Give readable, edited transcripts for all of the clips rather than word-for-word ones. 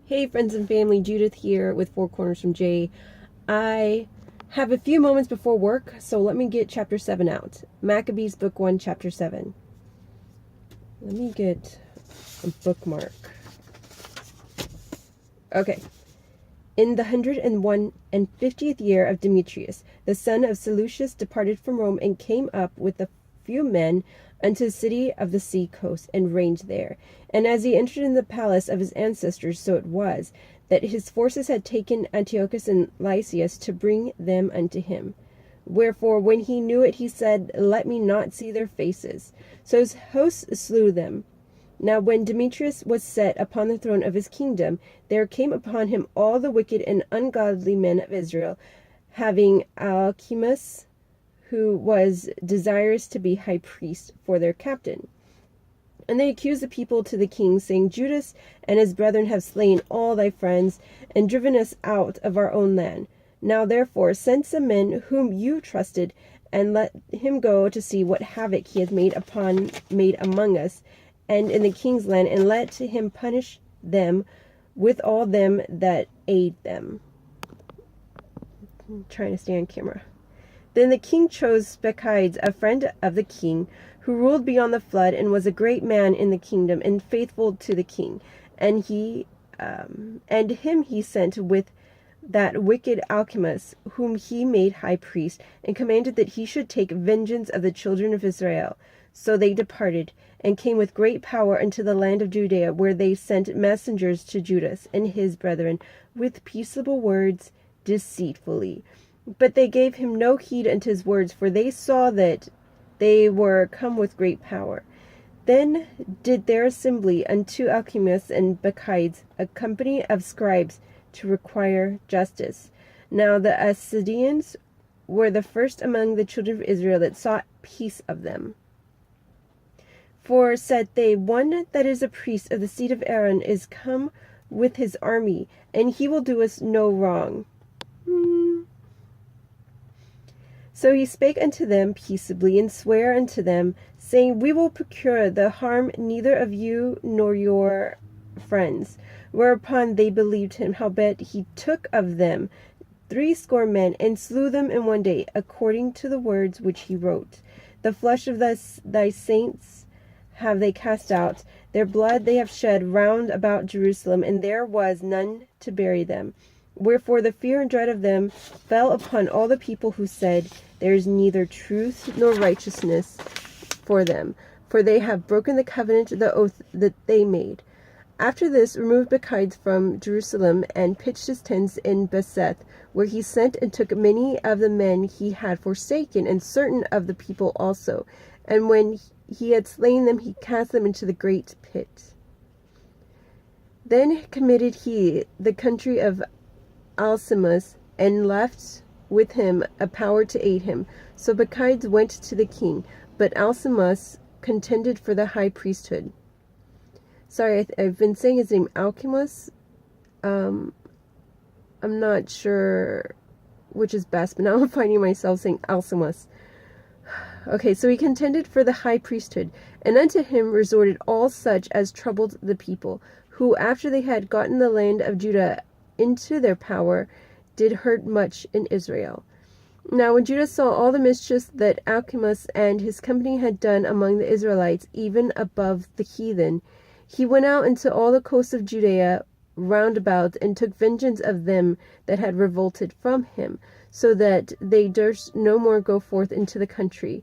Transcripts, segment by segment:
Hey friends and family, Judith here with Four Corners from Jay. I have a few moments before work, so let me get chapter 7 out. Maccabees book 1, chapter 7. Let me get a bookmark. Okay. In the 150th year of Demetrius, the son of Seleucus departed from Rome and came up with a few men unto the city of the sea coast and reigned there. And as he entered in the palace of his ancestors, so it was, that his forces had taken Antiochus and Lysias to bring them unto him. Wherefore, when he knew it, he said, Let me not see their faces. So his hosts slew them. Now when Demetrius was set upon the throne of his kingdom, there came upon him all the wicked and ungodly men of Israel, having Alcimus, who was desirous to be high priest, for their captain. And they accused the people to the king, saying, Judas and his brethren have slain all thy friends, and driven us out of our own land. Now therefore send some men whom you trusted, and let him go to see what havoc he has made among us, and in the king's land, and let him punish them with all them that aid them. I'm trying to stay on camera. Then the king chose Maccabees, a friend of the king, who ruled beyond the flood, and was a great man in the kingdom, and faithful to the king. And him he sent with that wicked Alcimus, whom he made high priest, and commanded that he should take vengeance of the children of Israel. So they departed, and came with great power unto the land of Judea, where they sent messengers to Judas and his brethren with peaceable words deceitfully. But they gave him no heed unto his words, for they saw that they were come with great power. Then did there assembly unto Alcimus and Maccabees a company of scribes to require justice. Now the Assyrians were the first among the children of Israel that sought peace of them. For said they, One that is a priest of the seed of Aaron is come with his army, and he will do us no wrong. So he spake unto them peaceably, and sware unto them, saying, We will procure the harm neither of you nor your friends. Whereupon they believed him. Howbeit he took of them 80 men, and slew them in one day, according to the words which he wrote. The flesh of thy saints have they cast out, their blood they have shed round about Jerusalem, and there was none to bury them. Wherefore the fear and dread of them fell upon all the people, who said, There is neither truth nor righteousness for them, for they have broken the covenant, the oath that they made. After this removed Maccabees from Jerusalem, and pitched his tents in Beseth, where he sent and took many of the men he had forsaken, and certain of the people also. And when he had slain them, he cast them into the great pit. Then committed he the country of Alcimus, and left with him a power to aid him. So Maccabees went to the king, but Alcimus contended for the high priesthood. Sorry, I've been saying his name Alcimus. I'm not sure which is best, but now I'm finding myself saying Alcimus. Okay, so he contended for the high priesthood, and unto him resorted all such as troubled the people, who after they had gotten the land of Judah into their power, did hurt much in Israel. Now when Judah saw all the mischief that Alcimus and his company had done among the Israelites, even above the heathen, he went out into all the coasts of Judea round about, and took vengeance of them that had revolted from him, so that they durst no more go forth into the country.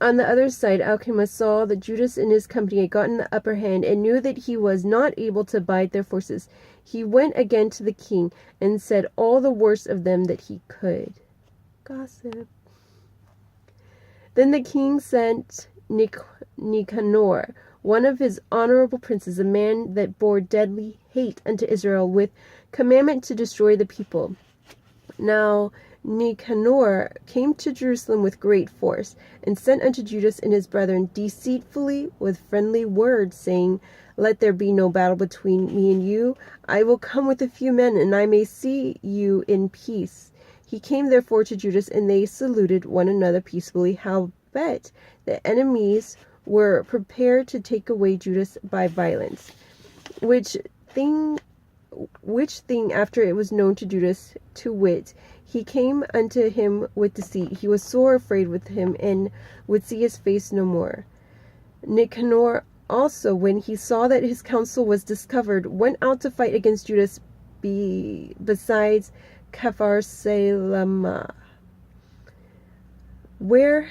On the other side, Alcimus saw that Judas and his company had gotten the upper hand, and knew that he was not able to abide their forces. He went again to the king, and said all the worst of them that he could. Gossip. Then the king sent Nicanor, one of his honorable princes, a man that bore deadly hate unto Israel, with commandment to destroy the people. Now Nicanor came to Jerusalem with great force, and sent unto Judas and his brethren deceitfully with friendly words, saying, Let there be no battle between me and you. I will come with a few men, and I may see you in peace. He came therefore to Judas, and they saluted one another peaceably. Howbeit the enemies were prepared to take away Judas by violence, which thing which thing after it was known to Judas, to wit, he came unto him with deceit, he was sore afraid with him, and would see his face no more. Nicanor also, when he saw that his counsel was discovered, went out to fight against Judas besides Capharsalama, where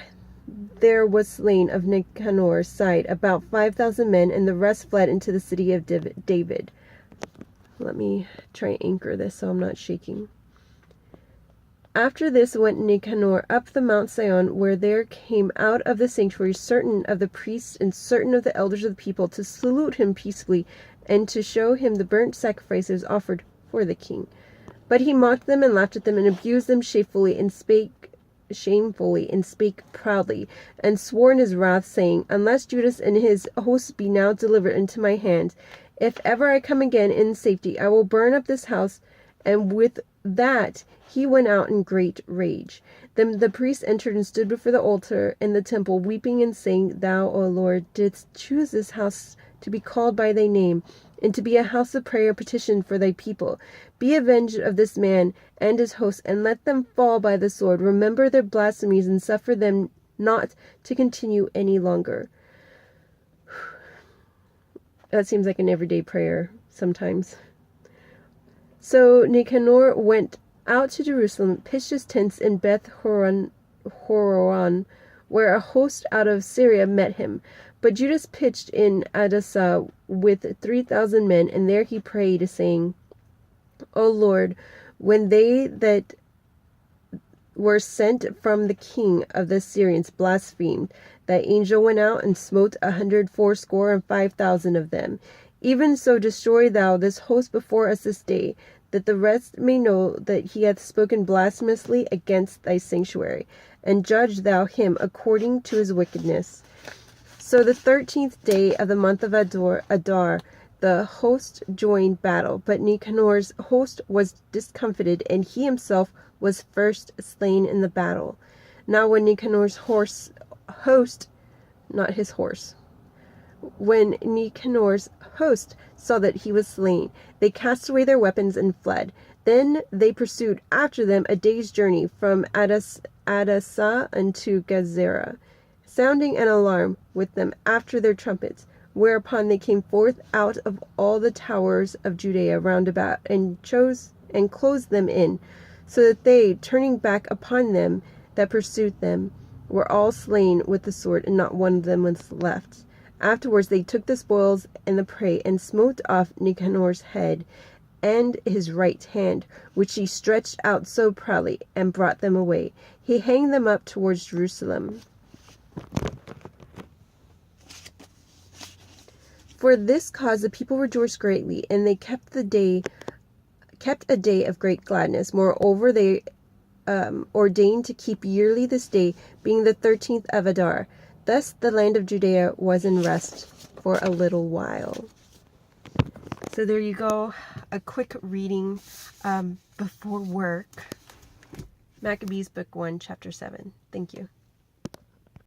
there was slain of Nicanor's side about 5,000 men, and the rest fled into the city of David. Let me try and anchor this so I'm not shaking. After this went Nicanor up the Mount Sion, where there came out of the sanctuary certain of the priests and certain of the elders of the people to salute him peaceably, and to show him the burnt sacrifices offered for the king. But he mocked them and laughed at them and abused them shamefully and spake proudly, and swore in his wrath, saying, Unless Judas and his hosts be now delivered into my hand, if ever I come again in safety, I will burn up this house. And with that he went out in great rage. Then the priests entered and stood before the altar in the temple, weeping and saying, Thou, O Lord, didst choose this house to be called by thy name, and to be a house of prayer petition for thy people. Be avenged of this man and his host, and let them fall by the sword. Remember their blasphemies, and suffer them not to continue any longer. That seems like an everyday prayer sometimes. So Nicanor went out to Jerusalem, pitched his tents in Beth Horon, where a host out of Syria met him. But Judas pitched in Adasa with 3,000 men, and there he prayed, saying, O Lord, when they that were sent from the king of the Syrians blasphemed, thy angel went out and smote 180,500 of them. Even so destroy thou this host before us this day, that the rest may know that he hath spoken blasphemously against thy sanctuary, and judge thou him according to his wickedness. So the 13th day of the month of Adar, the host joined battle, but Nicanor's host was discomfited, and he himself was first slain in the battle. Now when Nicanor's When Nicanor's host saw that he was slain, they cast away their weapons and fled. Then they pursued after them a day's journey from Adasa unto Gezerah, sounding an alarm with them after their trumpets. Whereupon they came forth out of all the towers of Judea round about, and closed them in, so that they, turning back upon them that pursued them, were all slain with the sword, and not one of them was left. Afterwards they took the spoils and the prey, and smote off Nicanor's head and his right hand, which he stretched out so proudly, and brought them away. He hanged them up towards Jerusalem. For this cause the people rejoiced greatly, and they kept a day of great gladness. Moreover, they ordained to keep yearly this day, being the 13th of Adar. Thus the land of Judea was in rest for a little while. So there you go, a quick reading before work. Maccabees book 1, chapter 7. Thank you.